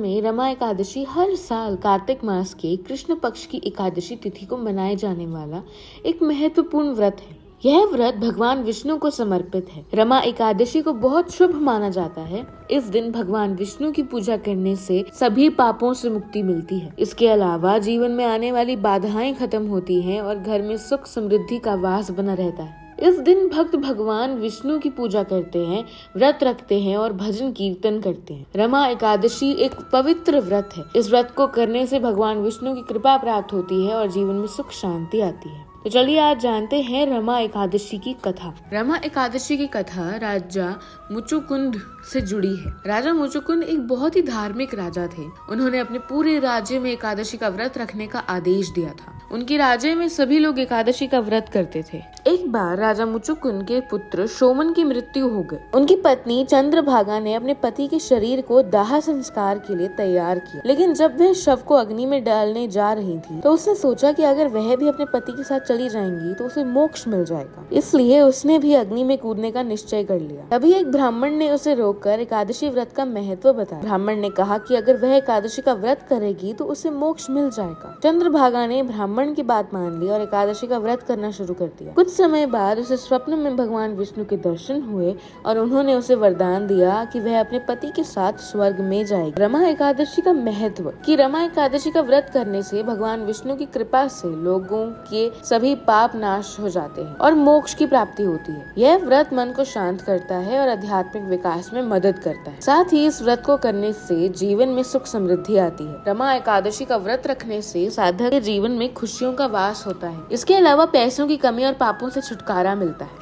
में रमा एकादशी हर साल कार्तिक मास के कृष्ण पक्ष की एकादशी तिथि को मनाए जाने वाला एक महत्वपूर्ण व्रत है। यह व्रत भगवान विष्णु को समर्पित है। रमा एकादशी को बहुत शुभ माना जाता है। इस दिन भगवान विष्णु की पूजा करने से सभी पापों से मुक्ति मिलती है। इसके अलावा जीवन में आने वाली बाधाएं खत्म होती हैं और घर में सुख समृद्धि का वास बना रहता है। इस दिन भक्त भगवान विष्णु की पूजा करते हैं, व्रत रखते हैं और भजन कीर्तन करते हैं। रमा एकादशी एक पवित्र व्रत है। इस व्रत को करने से भगवान विष्णु की कृपा प्राप्त होती है और जीवन में सुख शांति आती है। तो चलिए आज जानते हैं रमा एकादशी की कथा। रमा एकादशी की कथा राजा मुचुकुंद से जुड़ी है। राजा मुचुकुंद एक बहुत ही धार्मिक राजा थे। उन्होंने अपने पूरे राज्य में एकादशी का व्रत रखने का आदेश दिया था। उनके राज्य में सभी लोग एकादशी का व्रत करते थे। एक बार राजा मुचुकुंद के पुत्र सोमन की मृत्यु हो गई। उनकी पत्नी चंद्रभागा ने अपने पति के शरीर को दाह संस्कार के लिए तैयार किया, लेकिन जब वह शव को अग्नि में डालने जा रही थी तो उसने सोचा कि अगर वह भी अपने पति के साथ चली जाएंगी तो उसे मोक्ष मिल जाएगा। इसलिए उसने भी अग्नि में कूदने का निश्चय कर लिया। तभी एक ब्राह्मण ने उसे रोककर एकादशी व्रत का महत्व बताया। ब्राह्मण ने कहा कि अगर वह एकादशी का व्रत करेगी तो उसे मोक्ष मिल जाएगा। चंद्रभागा ने ब्राह्मण की बात मान ली और एकादशी का व्रत करना शुरू कर दिया। कुछ समय बाद उसे स्वप्न में भगवान विष्णु के दर्शन हुए और उन्होंने उसे वरदान दिया कि वह अपने पति के साथ स्वर्ग में जाएगी। रमा एकादशी का महत्व कि रमा एकादशी का व्रत करने से भगवान विष्णु की कृपा से लोगों के सभी पाप नाश हो जाते हैं और मोक्ष की प्राप्ति होती है। यह व्रत मन को शांत करता है और आध्यात्मिक विकास में मदद करता है। साथ ही इस व्रत को करने से जीवन में सुख समृद्धि आती है। रमा एकादशी का व्रत रखने से साधक के जीवन में खुशियों का वास होता है। इसके अलावा पैसों की कमी और पापों से छुटकारा मिलता है।